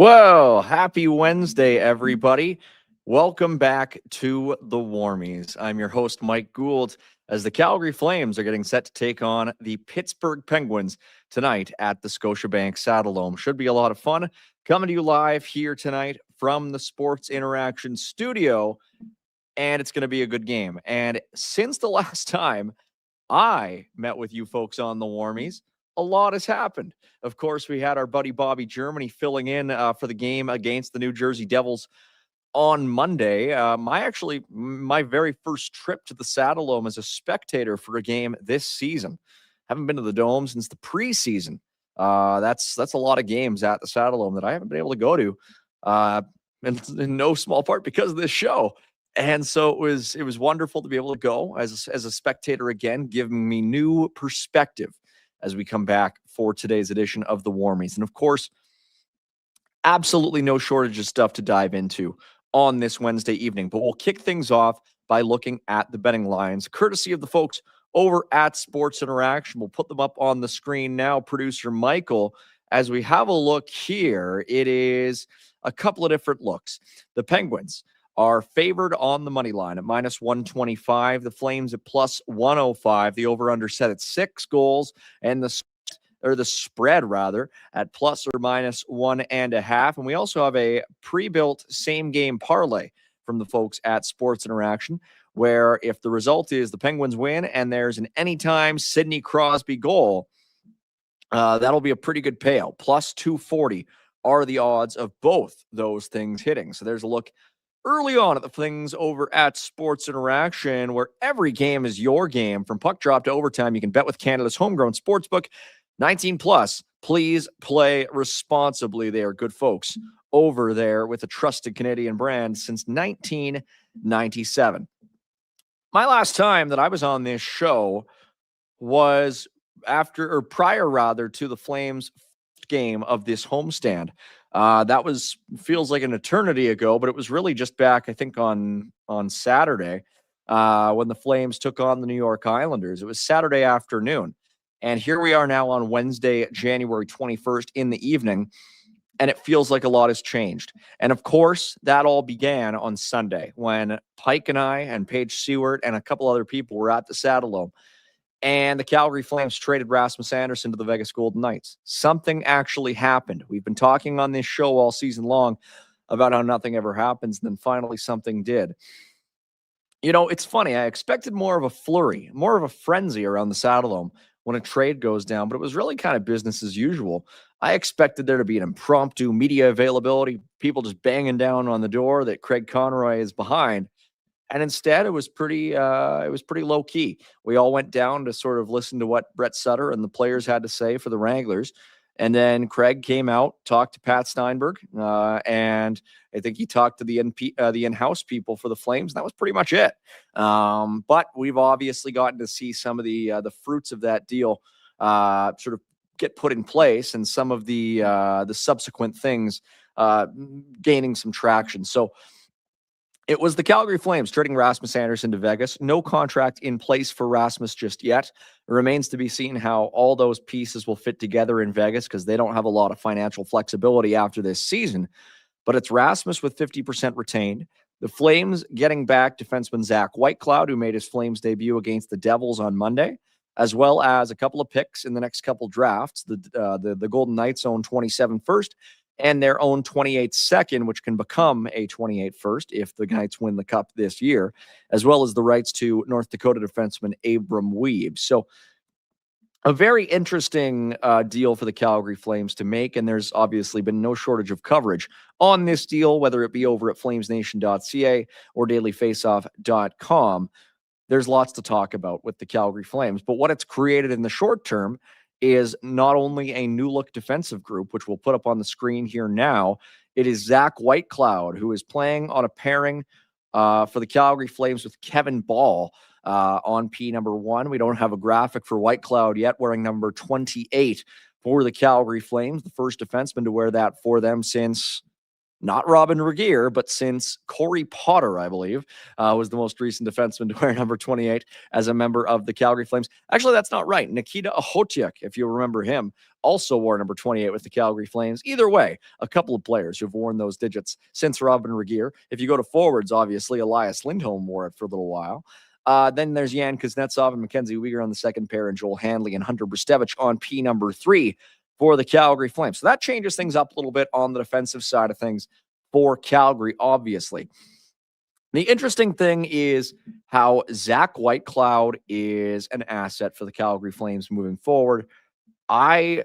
Well, happy Wednesday, everybody. Welcome back to the Warmies. I'm your host, Mike Gould, as the Calgary Flames are getting set to take on the Pittsburgh Penguins tonight at the Scotiabank Saddledome. Should be a lot of fun. Coming to you live here tonight from the Sports Interaction studio, and it's going to be a good game. And since the last time I met with you folks on the Warmies, a lot has happened. Of course, we had our buddy Bobby Germany filling in for the game against the New Jersey Devils on Monday. My very first trip to the Saddledome as a spectator for a game this season. Haven't been to the Dome since the preseason. That's a lot of games at the Saddledome that I haven't been able to go to, in no small part because of this show. And so it was wonderful to be able to go as a spectator again, giving me new perspective as we come back for today's edition of the Warmies. And of course, absolutely no shortage of stuff to dive into on this Wednesday evening. But we'll kick things off by looking at the betting lines, courtesy of the folks over at Sports Interaction. We'll put them up on the screen now, producer Michael. As we have a look here, it is a couple of different looks. The Penguins are favored on the money line at minus 125. The Flames at plus 105. The over-under set at 6 goals, and the spread rather at plus or minus 1.5. And we also have a pre-built same-game parlay from the folks at Sports Interaction, where if the result is the Penguins win and there's an anytime Sidney Crosby goal, that'll be a pretty good payout. Plus 240 are the odds of both those things hitting. So there's a look early on at the things over at Sports Interaction, where every game is your game. From puck drop to overtime, you can bet with Canada's homegrown sportsbook. 19 plus. Please play responsibly. They are good folks over there with a trusted Canadian brand since 1997. My last time that I was on this show was prior to the Flames game of this homestand. That feels like an eternity ago, but it was really just back, I think, on Saturday when the Flames took on the New York Islanders. It was Saturday afternoon. And here we are now on Wednesday, January 21st in the evening, and it feels like a lot has changed. And of course, that all began on Sunday when Pike and I and Paige Seward and a couple other people were at the Saddledome, and the Calgary Flames traded Rasmus Andersson to the Vegas Golden Knights. Something actually happened. We've been talking on this show all season long about how nothing ever happens, and then finally something did. You know, it's funny. I expected more of a flurry, more of a frenzy around the Saddledome when a trade goes down, but it was really kind of business as usual. I expected there to be an impromptu media availability, people just banging down on the door that Craig Conroy is behind. And instead, it was pretty low key. We all went down to sort of listen to what Brett Sutter and the players had to say for the Wranglers. And then Craig came out, talked to Pat Steinberg, and I think he talked to the in-house people for the Flames. And that was pretty much it. But we've obviously gotten to see some of the fruits of that deal sort of get put in place, and some of the subsequent things gaining some traction. So it was the Calgary Flames trading Rasmus Andersson to Vegas. No contract in place for Rasmus just yet. It remains to be seen how all those pieces will fit together in Vegas, because they don't have a lot of financial flexibility after this season. But it's Rasmus with 50% retained. The Flames getting back defenseman Zach Whitecloud, who made his Flames debut against the Devils on Monday, as well as a couple of picks in the next couple drafts. The Golden Knights own 27 first and their own 28 second, which can become a 28 first if the Knights win the Cup this year, as well as the rights to North Dakota defenseman Abram Weeb. So a very interesting deal for the Calgary Flames to make, and there's obviously been no shortage of coverage on this deal, whether it be over at flamesnation.ca or dailyfaceoff.com. There's lots to talk about with the Calgary Flames, but what it's created in the short term is not only a new-look defensive group, which we'll put up on the screen here now. It is Zach Whitecloud, who is playing on a pairing for the Calgary Flames with Kevin Ball on P number 1. We don't have a graphic for Whitecloud yet, wearing number 28 for the Calgary Flames, the first defenseman to wear that for them since not Robin Regeer, but since Corey Potter, I believe, was the most recent defenseman to wear number 28 as a member of the Calgary Flames. Actually, that's not right. Nikita Okhotyuk, if you remember him, also wore number 28 with the Calgary Flames. Either way, a couple of players who've worn those digits since Robin Regeer. If you go to forwards, obviously, Elias Lindholm wore it for a little while. Then there's Yan Kuznetsov and Mackenzie Weegar on the second pair, and Joel Hanley and Hunter Brustevich on P number 3 for the Calgary Flames. So that changes things up a little bit on the defensive side of things for Calgary, obviously. The interesting thing is how Zach Whitecloud is an asset for the Calgary Flames moving forward. I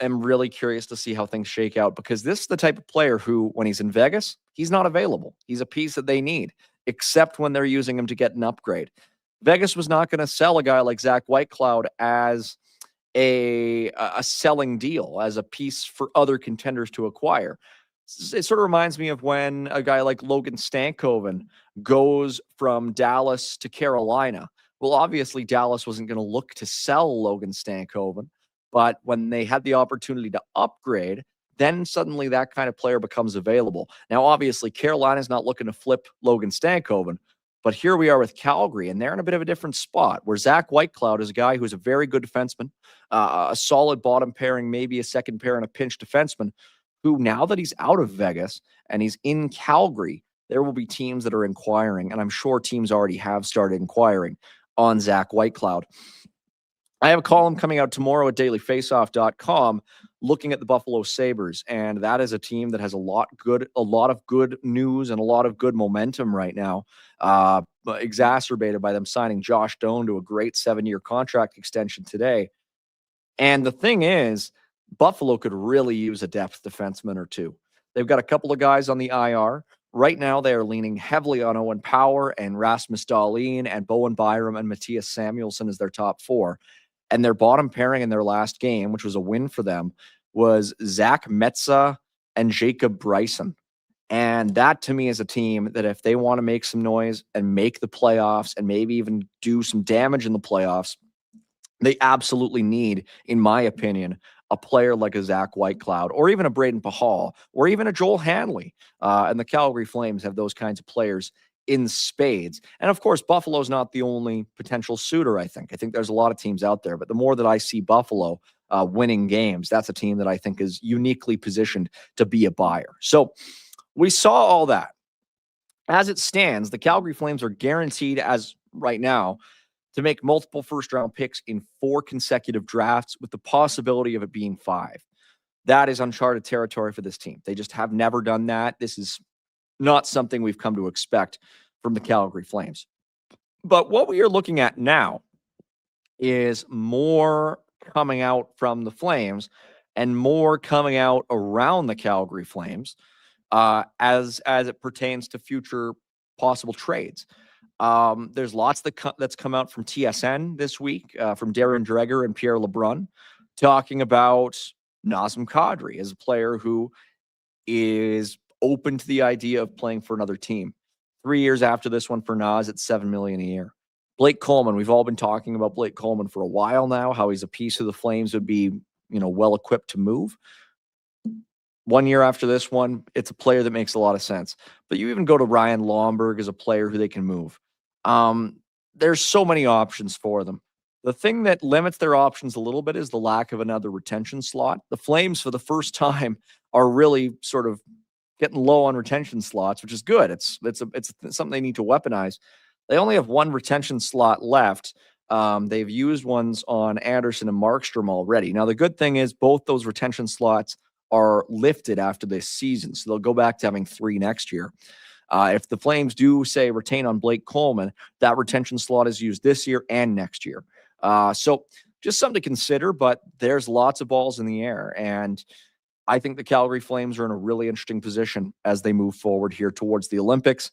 am really curious to see how things shake out, because this is the type of player who, when he's in Vegas, he's not available. He's a piece that they need, except when they're using him to get an upgrade. Vegas was not going to sell a guy like Zach Whitecloud as a selling deal, as a piece for other contenders to acquire. It sort of reminds me of when a guy like Logan Stankoven goes from Dallas to Carolina. Well, obviously, Dallas wasn't going to look to sell Logan Stankoven, but when they had the opportunity to upgrade, then suddenly that kind of player becomes available. Now, obviously, Carolina's not looking to flip Logan Stankoven, but here we are with Calgary, and they're in a bit of a different spot, where Zach Whitecloud is a guy who's a very good defenseman, a solid bottom pairing, maybe a second pair and a pinch defenseman, who, now that he's out of Vegas and he's in Calgary, there will be teams that are inquiring, and I'm sure teams already have started inquiring on Zach Whitecloud. I have a column coming out tomorrow at dailyfaceoff.com looking at the Buffalo Sabres, and that is a team that has a lot of good news and a lot of good momentum right now, exacerbated by them signing Josh Doan to a great 7-year contract extension today. And the thing is, Buffalo could really use a depth defenseman or two. They've got a couple of guys on the IR. Right now, they are leaning heavily on Owen Power and Rasmus Dahlin and Bowen Byram and Matthias Samuelsson as their top 4. And their bottom pairing in their last game, which was a win for them, was Zach Metza and Jacob Bryson. And that, to me, is a team that if they want to make some noise and make the playoffs and maybe even do some damage in the playoffs, they absolutely need, in my opinion, a player like a Zach Whitecloud, or even a Braden Pahal, or even a Joel Hanley. And the Calgary Flames have those kinds of players in spades. And of course, Buffalo's not the only potential suitor, I think. I think there's a lot of teams out there, but the more that I see Buffalo winning games, that's a team that I think is uniquely positioned to be a buyer. So we saw all that. As it stands, the Calgary Flames are guaranteed, as right now, to make multiple first-round picks in 4 consecutive drafts, with the possibility of it being 5. That is uncharted territory for this team. They just have never done that. This is not something we've come to expect from the Calgary Flames. But what we are looking at now is more coming out from the Flames and more coming out around the Calgary Flames as it pertains to future possible trades. There's lots that's come out from TSN this week, from Darren Dreger and Pierre LeBrun, talking about Nazem Kadri as a player who is open to the idea of playing for another team. 3 years after this one for Naz, it's $7 million a year. Blake Coleman, we've all been talking about Blake Coleman for a while now, how he's a piece of the Flames would be, well equipped to move. 1 year after this one, it's a player that makes a lot of sense. But you even go to Ryan Lomberg as a player who they can move. There's so many options for them. The thing that limits their options a little bit is the lack of another retention slot. The Flames, for the first time, are really sort of getting low on retention slots, which is good. It's something they need to weaponize. They only have 1 retention slot left. They've used ones on Andersson and Markstrom already. Now, the good thing is both those retention slots are lifted after this season, so they'll go back to having 3 next year. If the Flames do, say, retain on Blake Coleman, that retention slot is used this year and next year. So just something to consider, but there's lots of balls in the air. And I think the Calgary Flames are in a really interesting position as they move forward here towards the Olympics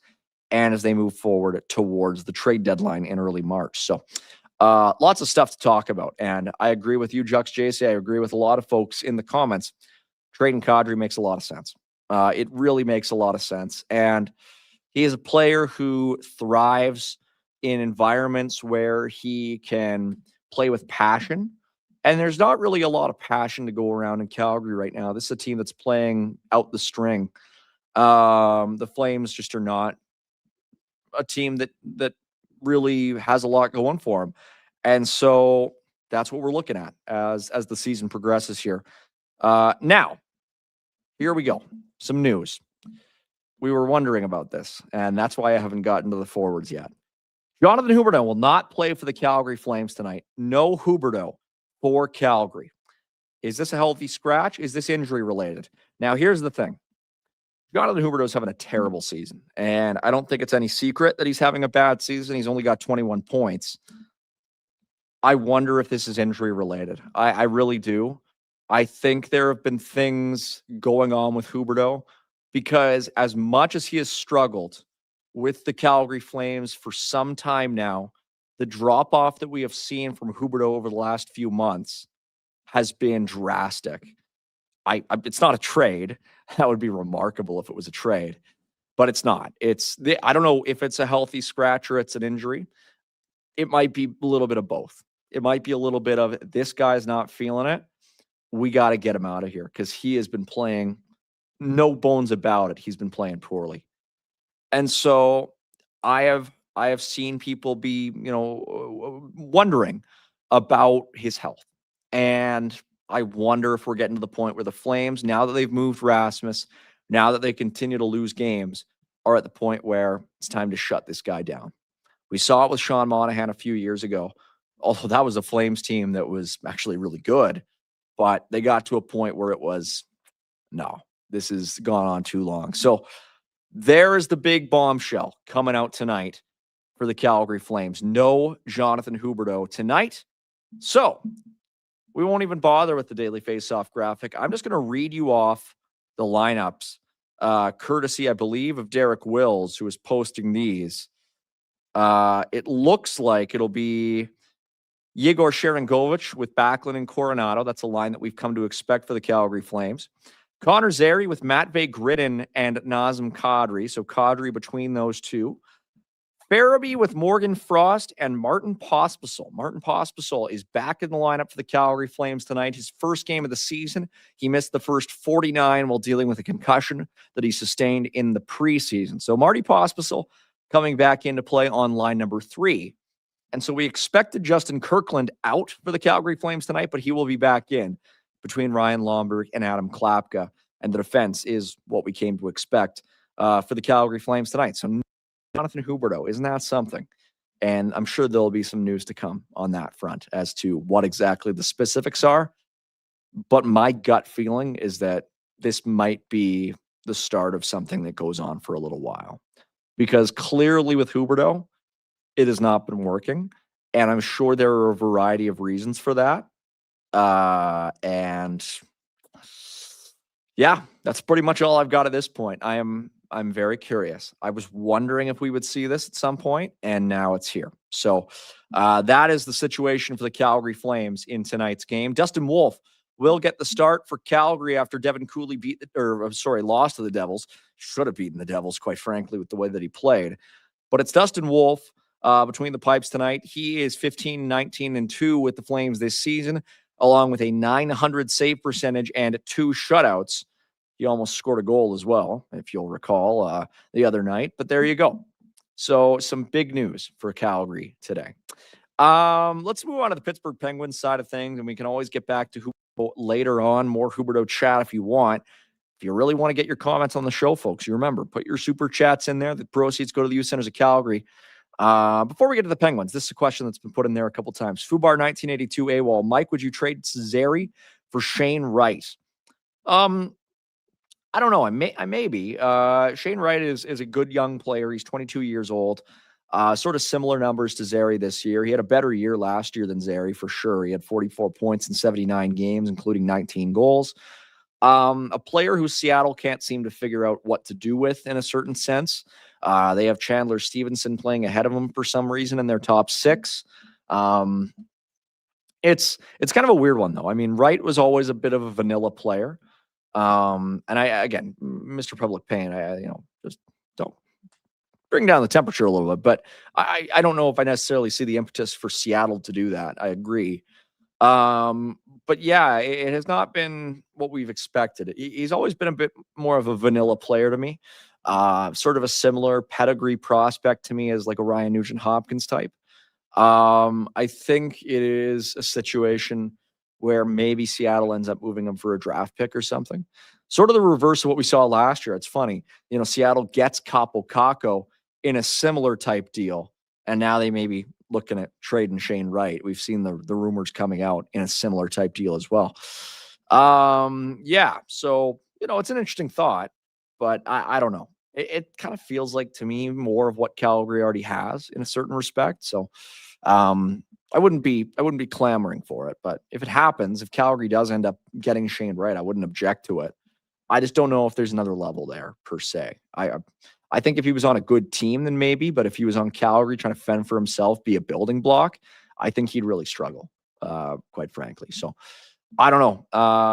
and as they move forward towards the trade deadline in early March. So lots of stuff to talk about. And I agree with you, Jux JC. I agree with a lot of folks in the comments. Trading Kadri makes a lot of sense. It really makes a lot of sense. And he is a player who thrives in environments where he can play with passion. And there's not really a lot of passion to go around in Calgary right now. This is a team that's playing out the string. The Flames just are not a team that really has a lot going for them. And so that's what we're looking at as the season progresses here. Now, here we go. Some news. We were wondering about this, and that's why I haven't gotten to the forwards yet. Jonathan Huberdeau will not play for the Calgary Flames tonight. No Huberdeau for Calgary. Is this a healthy scratch? Is this injury related? Now, here's the thing. Jonathan Huberdeau is having a terrible season, and I don't think it's any secret that he's having a bad season. He's only got 21 points. I wonder if this is injury related. I really do. I think there have been things going on with Huberdeau because as much as he has struggled with the Calgary Flames for some time now, the drop-off that we have seen from Huberdeau over the last few months has been drastic. It's not a trade. That would be remarkable if it was a trade, but it's not. I don't know if it's a healthy scratch or it's an injury. It might be a little bit of both. It might be a little bit of this guy's not feeling it. We got to get him out of here because he has been playing, no bones about it. He's been playing poorly. And so I have seen people be, wondering about his health. And I wonder if we're getting to the point where the Flames, now that they've moved Rasmus, now that they continue to lose games, are at the point where it's time to shut this guy down. We saw it with Sean Monahan a few years ago, although that was a Flames team that was actually really good. But they got to a point where it was, no, this has gone on too long. So there is the big bombshell coming out tonight for the Calgary Flames. No Jonathan Huberdeau tonight. So we won't even bother with the daily face-off graphic. I'm just going to read you off the lineups, courtesy, I believe, of Derek Wills, who is posting these. It looks like it'll be Yegor Sharangovich with Backlund and Coronado. That's a line that we've come to expect for the Calgary Flames. Connor Zary with Matvei Gridin and Nazem Kadri. So Kadri between those two. Farabee with Morgan Frost and Martin Pospisil. Martin Pospisil is back in the lineup for the Calgary Flames tonight. His first game of the season. He missed the first 49 while dealing with a concussion that he sustained in the preseason. So Marty Pospisil coming back into play on line number 3. And so we expected Justin Kirkland out for the Calgary Flames tonight, but he will be back in between Ryan Lomberg and Adam Klapka. And the defense is what we came to expect for the Calgary Flames tonight. So Jonathan Huberdeau, isn't that something? And I'm sure there'll be some news to come on that front as to what exactly the specifics are. But my gut feeling is that this might be the start of something that goes on for a little while. Because clearly with Huberdeau, it has not been working. And I'm sure there are a variety of reasons for that. And yeah, that's pretty much all I've got at this point. I'm very curious. I was wondering if we would see this at some point, and now it's here. So that is the situation for the Calgary Flames in tonight's game. Dustin Wolf will get the start for Calgary after Devin Cooley lost to the Devils. Should have beaten the Devils, quite frankly, with the way that he played. But it's Dustin Wolf between the pipes tonight. He is 15-19-2 with the Flames this season, along with a .900 save percentage and 2 shutouts. He almost scored a goal as well, if you'll recall, the other night. But there you go. So some big news for Calgary today. Let's move on to the Pittsburgh Penguins side of things, and we can always get back to Huberdeau later on. More Huberdeau chat if you want. If you really want to get your comments on the show, folks, you remember, put your super chats in there. The proceeds go to the Youth Centers of Calgary. Before we get to the Penguins, this is a question that's been put in there a couple times. Fubar 1982 AWOL. Mike, would you trade Zary for Shane Wright? I don't know. I may be. Shane Wright is a good young player. He's 22 years old. Sort of similar numbers to Zary this year. He had a better year last year than Zary for sure. He had 44 points in 79 games, including 19 goals. A player who Seattle can't seem to figure out what to do with in a certain sense. They have Chandler Stevenson playing ahead of him for some reason in their top 6. It's kind of a weird one though. I mean, Wright was always a bit of a vanilla player. And again, Mr. Public Pain, just don't bring down the temperature a little bit, but I don't know if I necessarily see the impetus for Seattle to do that. I agree. But yeah, it has not been what we've expected. He's always been a bit more of a vanilla player to me. Sort of a similar pedigree prospect to me as like a Ryan Nugent-Hopkins type. I think it is a situation where maybe Seattle ends up moving him for a draft pick or something. Sort of the reverse of what we saw last year. It's funny, Seattle gets Capo Caco in a similar type deal, and now they may be looking at trading Shane Wright. We've seen the rumors coming out in a similar type deal as well. Yeah, so it's an interesting thought, but I don't know. It kind of feels like to me more of what Calgary already has in a certain respect. So I wouldn't be clamoring for it, but if it happens, if Calgary does end up getting Shane Wright, I wouldn't object to it. I just don't know if there's another level there per se. I think if he was on a good team, then maybe, but if he was on Calgary trying to fend for himself, be a building block, I think he'd really struggle, quite frankly. So I don't know.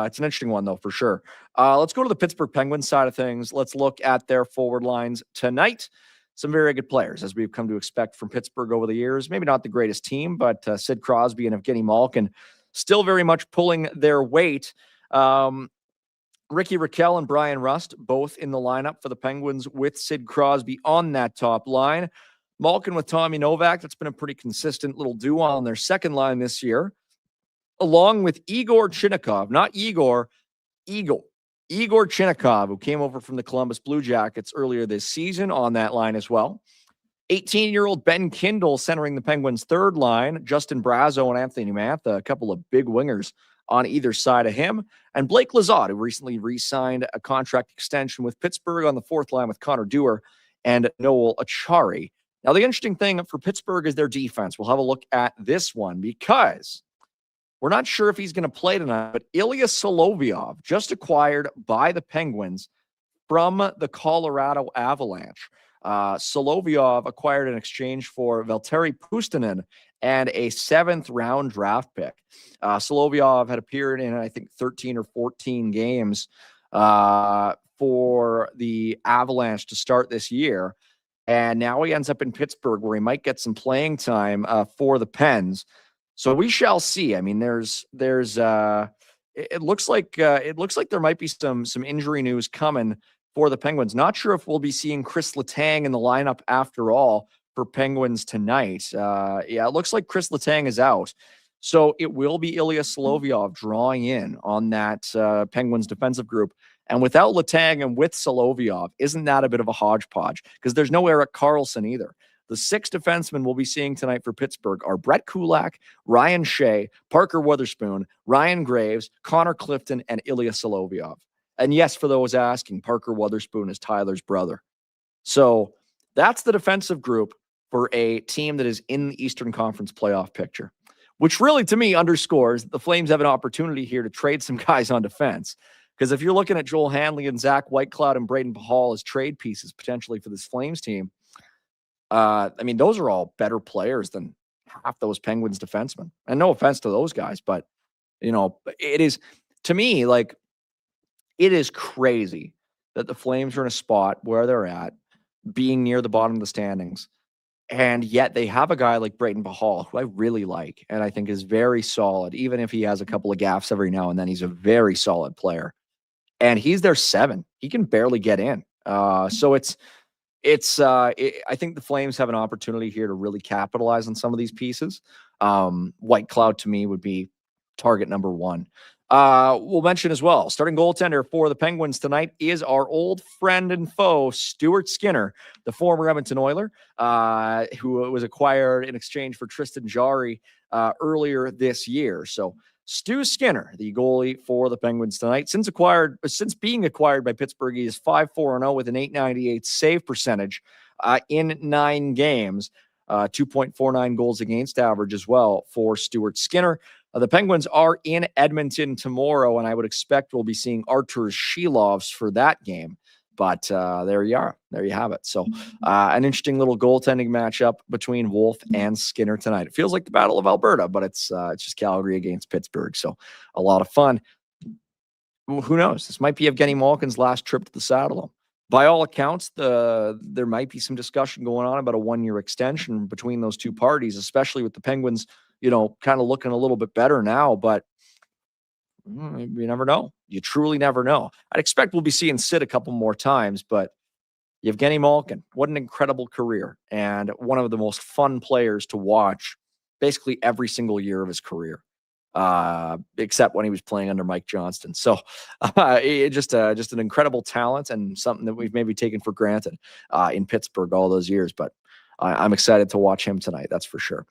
It's an interesting one, though, for sure. Let's go to the Pittsburgh Penguins side of things. Let's look at their forward lines tonight. Some very good players, as we've come to expect from Pittsburgh over the years. Maybe not the greatest team, but Sid Crosby and Evgeny Malkin still very much pulling their weight. Ricky Rakell and Brian Rust, both in the lineup for the Penguins with Sid Crosby on that top line. Malkin with Tommy Novak, that's been a pretty consistent little duo on their second line this year, along with Igor Chinnikov, not Igor Chinnikov, who came over from the Columbus Blue Jackets earlier this season on that line as well. 18-year-old Ben Kindle centering the Penguins' third line, Justin Brazeau and Anthony Mantha, a couple of big wingers on either side of him, and Blake Lizotte, who recently re-signed a contract extension with Pittsburgh on the fourth line with Connor Dewar and Noel Achari. Now, the interesting thing for Pittsburgh is their defense. We'll have a look at this one because we're not sure if he's going to play tonight, but Ilya Solovyov, just acquired by the Penguins from the Colorado Avalanche. Solovyov acquired in exchange for Valtteri Puustinen and a 7th-round draft pick. Solovyov had appeared in, I think, 13 or 14 games for the Avalanche to start this year. And now he ends up in Pittsburgh, where he might get some playing time for the Pens. So we shall see. I mean, it looks like there might be some injury news coming for the Penguins. Not sure if we'll be seeing Chris Letang in the lineup after all for Penguins tonight. Yeah, it looks like Chris Letang is out. So it will be Ilya Solovyov drawing in on that Penguins defensive group. And without Letang and with Solovyov, isn't that a bit of a hodgepodge? Because there's no Erik Karlsson either. The 6 defensemen we'll be seeing tonight for Pittsburgh are Brett Kulak, Ryan Shea, Parker Wotherspoon, Ryan Graves, Connor Clifton, and Ilya Solovyov. And yes, for those asking, Parker Wotherspoon is Tyler's brother. So that's the defensive group for a team that is in the Eastern Conference playoff picture, which really, to me, underscores that the Flames have an opportunity here to trade some guys on defense. Because if you're looking at Joel Hanley and Zach Whitecloud and Braden Pahal as trade pieces potentially for this Flames team, I mean, those are all better players than half those Penguins defensemen. And no offense to those guys, but, it is, to me, like, it is crazy that the Flames are in a spot where they're at, being near the bottom of the standings. And yet they have a guy like Braden Pahal, who I really like, and I think is very solid. Even if he has a couple of gaffes every now and then, he's a very solid player. And he's their 7. He can barely get in. So I think the Flames have an opportunity here to really capitalize on some of these pieces. Whitecloud to me would be target number 1. We'll mention as well, starting goaltender for the Penguins tonight is our old friend and foe, Stuart Skinner, the former Edmonton Oiler, who was acquired in exchange for Tristan Zary earlier this year. So Stu Skinner, the goalie for the Penguins tonight, since being acquired by Pittsburgh, he is 5-4-0 with an .898 save percentage in 9 games, 2.49 goals against average as well for Stuart Skinner. The Penguins are in Edmonton tomorrow, and I would expect we'll be seeing Artur Shilovs for that game. But there you are. There you have it. So an interesting little goaltending matchup between Wolf and Skinner tonight. It feels like the Battle of Alberta, but it's just Calgary against Pittsburgh. So a lot of fun. Who knows? This might be Evgeny Malkin's last trip to the Saddledome. by all accounts, there might be some discussion going on about a 1-year extension between those two parties, especially with the Penguins, kind of looking a little bit better now. But you never know. You truly never know. I'd expect we'll be seeing Sid a couple more times, but Evgeny Malkin, what an incredible career, and one of the most fun players to watch basically every single year of his career, except when he was playing under Mike Johnston. So just an incredible talent and something that we've maybe taken for granted in Pittsburgh all those years. But I'm excited to watch him tonight. That's for sure.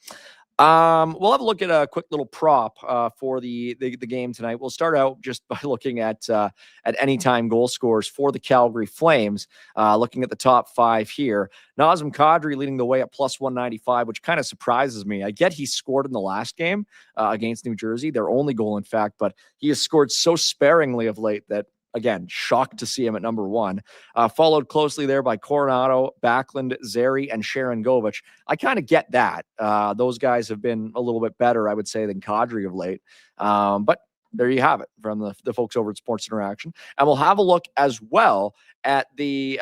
We'll have a look at a quick little prop for the game tonight. We'll start out just by looking at anytime goal scores for the Calgary Flames. Looking at the top 5 here, Nazem Kadri leading the way at plus 195, which kind of surprises me. I get he scored in the last game against New Jersey, their only goal, in fact, but he has scored so sparingly of late that, again, shocked to see him at number 1. Followed closely there by Coronado, Backlund, Zary, and Sharon Govich. I kind of get that. Those guys have been a little bit better, I would say, than Kadri of late. But there you have it from the folks over at Sports Interaction. And we'll have a look as well at the,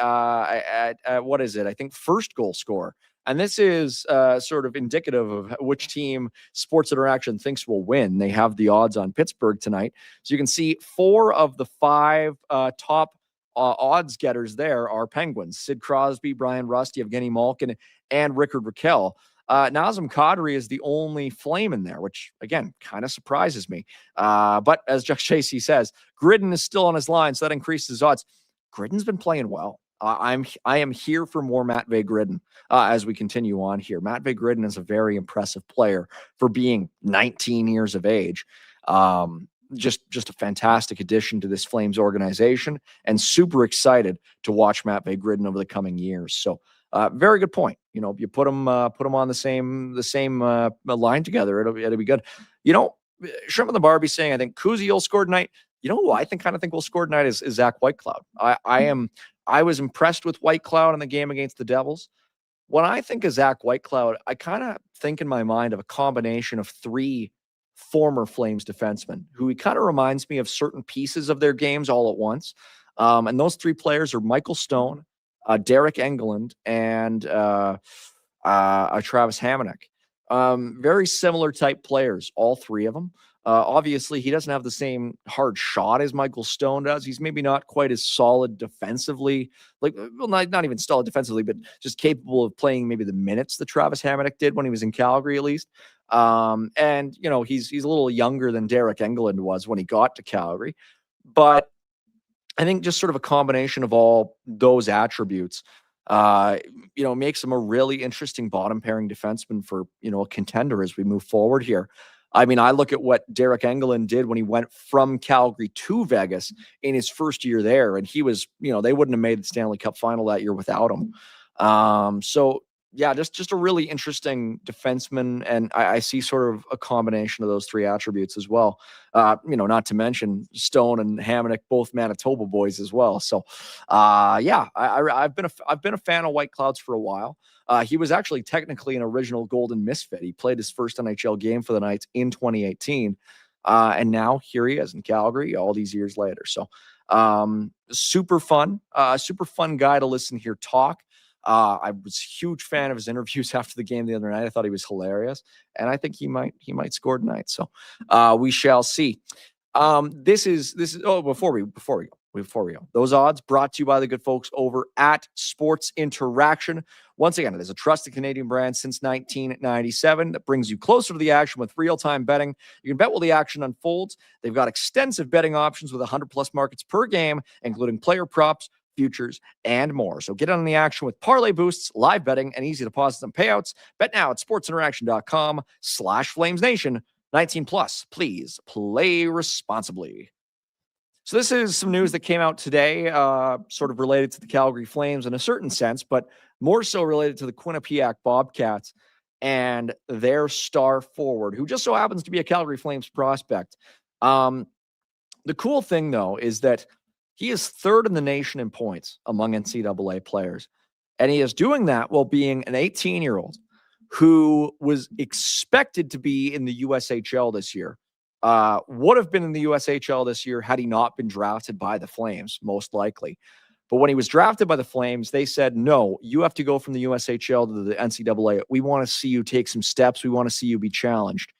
what is it? I think first goal scorer. And this is sort of indicative of which team Sports Interaction thinks will win. They have the odds on Pittsburgh tonight. So you can see 4 of the 5 top odds getters there are Penguins. Sid Crosby, Brian Rust, Evgeny Malkin, and Rickard Rakell. Nazem Kadri is the only Flame in there, which, again, kind of surprises me. But as Chuck Chasey says, Gridden is still on his line, so that increases his odds. Gridden's been playing well. I am here for more Matvei Gridden as we continue on here. Matvei Gridden is a very impressive player for being 19 years of age. Just a fantastic addition to this Flames organization, and super excited to watch Matvei Gridden over the coming years. So very good point. You put them on the same line together, it'll be good. Shrimp on the Barbie saying, I think Kuzi will score tonight. You know who I kind of think will score tonight is Zach Whitecloud. I was impressed with Whitecloud in the game against the Devils. When I think of Zach Whitecloud, I kind of think in my mind of a combination of 3 former Flames defensemen who he kind of reminds me of certain pieces of their games all at once. And those 3 players are Michael Stone, Derek Engelland, and Travis Hamonic. Very similar type players, all 3 of them. Obviously, he doesn't have the same hard shot as Michael Stone does. He's maybe not quite as solid defensively, not even solid defensively, but just capable of playing maybe the minutes that Travis Hamonic did when he was in Calgary, at least. And he's a little younger than Derek Engelland was when he got to Calgary. But I think just sort of a combination of all those attributes, makes him a really interesting bottom pairing defenseman for, a contender as we move forward here. I mean, I look at what Derek Engelland did when he went from Calgary to Vegas in his first year there, and he was, they wouldn't have made the Stanley Cup final that year without him. So yeah, just a really interesting defenseman, and I see sort of a combination of those 3 attributes as well. Not to mention Stone and Hamonic, both Manitoba boys as well. So, I've been a fan of Whiteclouds for a while. He was actually technically an original Golden Misfit. He played his first NHL game for the Knights in 2018, and now here he is in Calgary all these years later. So, super fun guy to listen here talk. I was a huge fan of his interviews after the game the other night. I thought he was hilarious, and I think he might score tonight. So we shall see. This is before we go, those odds brought to you by the good folks over at Sports Interaction. Once again, it is a trusted Canadian brand since 1997 that brings you closer to the action with real-time betting. You can bet while the action unfolds. They've got extensive betting options with 100+ markets per game, including player props, futures, and more. So get on the action with parlay boosts, live betting, and easy deposits and payouts. Bet now at sportsinteraction.com/FlamesNation. 19+. Please play responsibly. So this is some news that came out today, sort of related to the Calgary Flames in a certain sense, but more so related to the Quinnipiac Bobcats and their star forward, who just so happens to be a Calgary Flames prospect. The cool thing, though, is that he is 3rd in the nation in points among NCAA players. And he is doing that while being an 18-year-old who was expected to be in the USHL this year. Would have been in the USHL this year had he not been drafted by the Flames, most likely. But when he was drafted by the Flames, they said, no, you have to go from the USHL to the NCAA. We want to see you take some steps. We want to see you be challenged.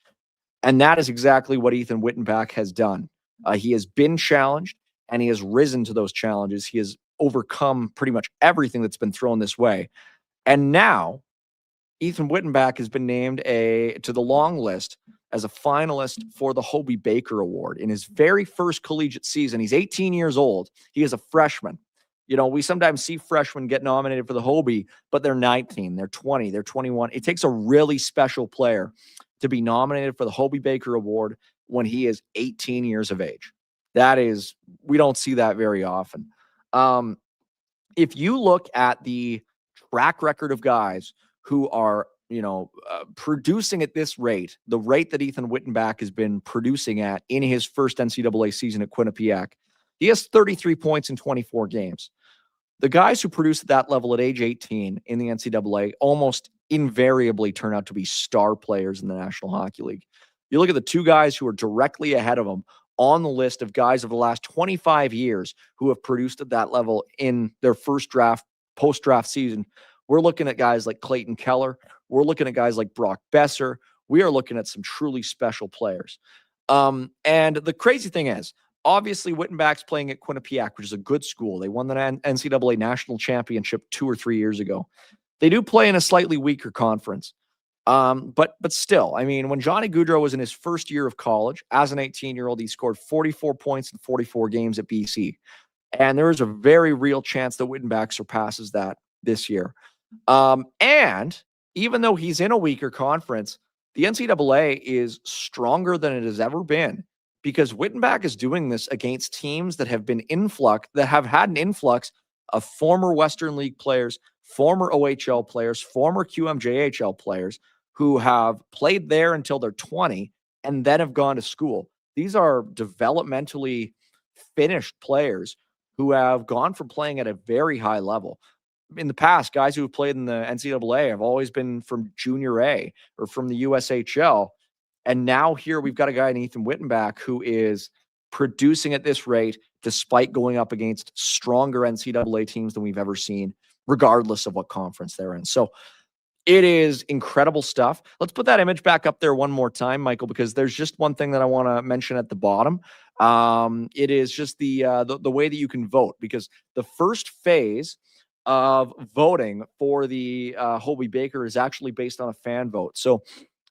And that is exactly what Ethan Wyttenbach has done. He has been challenged, and he has risen to those challenges. He has overcome pretty much everything that's been thrown this way. And now Ethan Wyttenbach has been named to the long list as a finalist for the Hobey Baker Award in his very first collegiate season. He's 18 years old. He is a freshman. You know, we sometimes see freshmen get nominated for the Hobey, but they're 19, they're 20, they're 21. It takes a really special player to be nominated for the Hobey Baker Award when he is 18 years of age. We don't see that very often. If you look at the track record of guys who are, producing at this rate, the rate that Ethan Wyttenbach has been producing at in his first NCAA season at Quinnipiac, he has 33 points in 24 games. The guys who produce at that level at age 18 in the NCAA almost invariably turn out to be star players in the National Hockey League. You look at the two guys who are directly ahead of them on the list of guys of the last 25 years who have produced at that level in their first draft, post-draft season. We're looking at guys like Clayton Keller. We're looking at guys like Brock Besser. We are looking at some truly special players. And the crazy thing is, obviously, Wyttenbach's playing at Quinnipiac, which is a good school. They won the NCAA national championship 2 or 3 years ago. They do play in a slightly weaker conference. But still, I mean, when Johnny Gaudreau was in his first year of college, as an 18-year-old, he scored 44 points in 44 games at BC. And there is a very real chance that Wyttenbach surpasses that this year. And even though he's in a weaker conference, the NCAA is stronger than it has ever been, because Wyttenbach is doing this against teams that have had an influx of former Western League players, former OHL players, former QMJHL players who have played there until they're 20 and then have gone to school. These are developmentally finished players who have gone from playing at a very high level. In the past, guys who have played in the NCAA have always been from Junior A or from the USHL. And now here we've got a guy in Ethan Wyttenbach who is producing at this rate despite going up against stronger NCAA teams than we've ever seen, regardless of what conference they're in. So it is incredible stuff. Let's put that image back up there one more time, Michael, because there's just one thing that I want to mention at the bottom. It is just the way that you can vote, because the first phase of voting for the Hobey Baker is actually based on a fan vote. So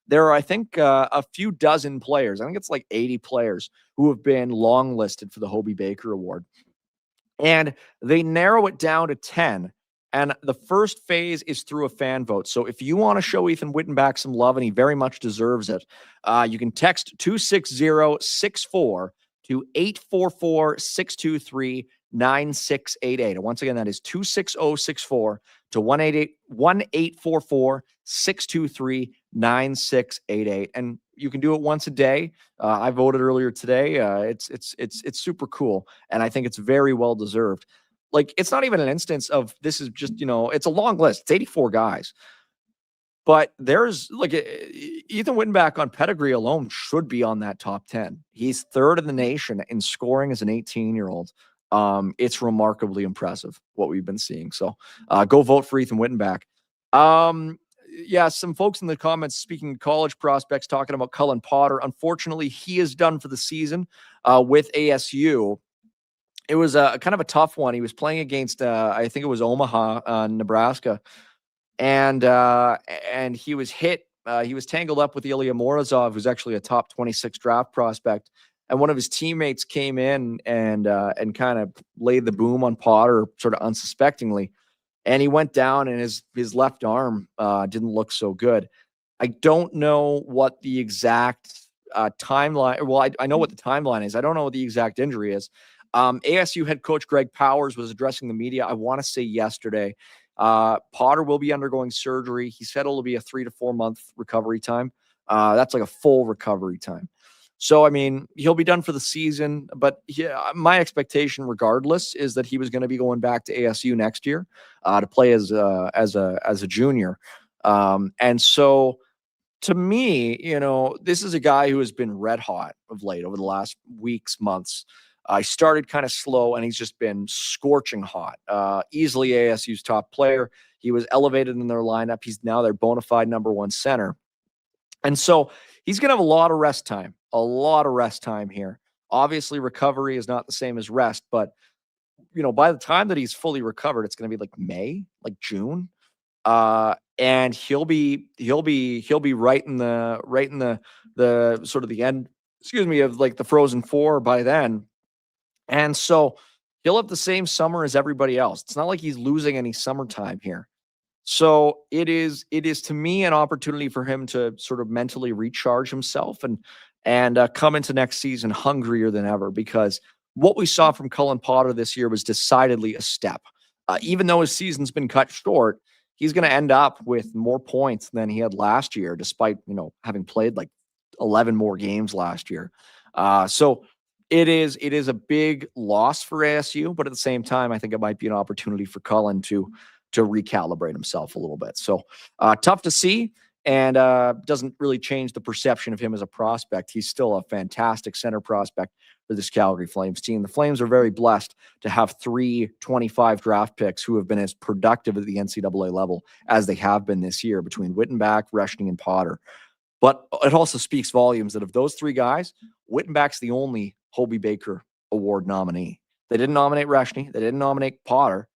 there are, I think, a few dozen players. I think it's like 80 players who have been long listed for the Hobey Baker Award. And they narrow it down to 10. And the first phase is through a fan vote. So if you want to show Ethan Wyttenbach some love, and he very much deserves it, you can text 26064 to 844-623-9688. And once again, that is 26064 to 1-844-623-9688. And you can do it once a day. I voted earlier today. It's super cool, and I think it's very well deserved. Like, it's not even an instance of this is just, it's a long list. It's 84 guys. But there's Ethan Wyttenbach on pedigree alone should be on that top 10. He's third in the nation in scoring as an 18-year-old. It's remarkably impressive what we've been seeing. So go vote for Ethan Wyttenbach. Yeah, some folks in the comments speaking college prospects talking about Cullen Potter. Unfortunately, he is done for the season with ASU. It was kind of a tough one. He was playing against, I think it was Omaha, Nebraska. And he was hit. He was tangled up with Ilya Morozov, who's actually a top 26 draft prospect. And one of his teammates came in and kind of laid the boom on Potter, sort of unsuspectingly. And he went down, and his left arm didn't look so good. I don't know what the exact timeline. Well, I know what the timeline is. I don't know what the exact injury is. ASU head coach Greg Powers was addressing the media, I want to say yesterday. Potter will be undergoing surgery. He said it'll be a 3 to 4 month recovery time. That's like a full recovery time. So, I mean, he'll be done for the season, but my expectation regardless is that he was going to be going back to ASU next year to play as a junior. And so to me, this is a guy who has been red hot of late over the last weeks, months. He started kind of slow, and he's just been scorching hot. Easily ASU's top player. He was elevated in their lineup. He's now their bona fide number one center. And so he's going to have a lot of rest time here. Obviously, recovery is not the same as rest, but by the time that he's fully recovered, it's going to be like May, like June. And he'll be right in the sort of the end, of like the Frozen Four by then. And so he'll have the same summer as everybody else. It's not like he's losing any summertime here. So it is to me an opportunity for him to sort of mentally recharge himself and come into next season hungrier than ever, because what we saw from Cullen Potter this year was decidedly a step. Even though his season's been cut short, he's going to end up with more points than he had last year, despite having played like 11 more games last year. So it is a big loss for ASU, but at the same time, I think it might be an opportunity for Cullen to recalibrate himself a little bit. So tough to see, and doesn't really change the perception of him as a prospect. He's still a fantastic center prospect for this Calgary Flames team. The Flames are very blessed to have 3 25 draft picks who have been as productive at the NCAA level as they have been this year, between Wyttenbach, Reschning, and Potter. But it also speaks volumes that of those 3 guys, Wyttenbach's the only Hobey Baker Award nominee. They didn't nominate Reschning. They didn't nominate Potter.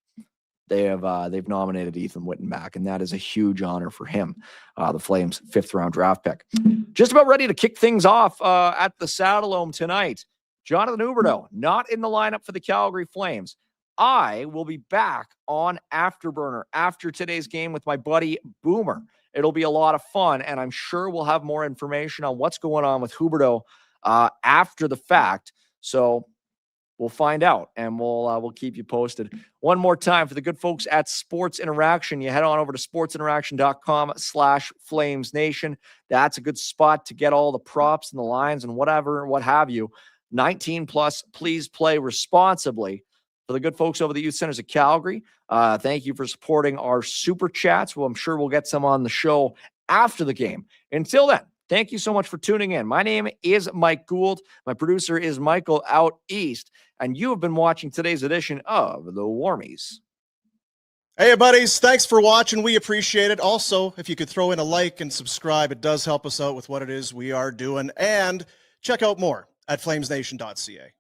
They've nominated Ethan Wyttenbach, and that is a huge honor for him, the Flames' 5th-round draft pick. Just about ready to kick things off at the Saddledome tonight. Jonathan Huberdeau, not in the lineup for the Calgary Flames. I will be back on Afterburner after today's game with my buddy Boomer. It'll be a lot of fun, and I'm sure we'll have more information on what's going on with Huberdeau after the fact. So we'll find out, and we'll keep you posted. One more time for the good folks at Sports Interaction, you head on over to sportsinteraction.com/FlamesNation. That's a good spot to get all the props and the lines and whatever, what have you. 19 plus, please play responsibly. For the good folks over the Youth Centers of Calgary, thank you for supporting our super chats. Well, I'm sure we'll get some on the show after the game. Until then, thank you so much for tuning in. My name is Mike Gould. My producer is Michael out east. And you have been watching today's edition of the Warmies. Hey, buddies. Thanks for watching. We appreciate it. Also, if you could throw in a like and subscribe, it does help us out with what it is we are doing. And check out more at flamesnation.ca.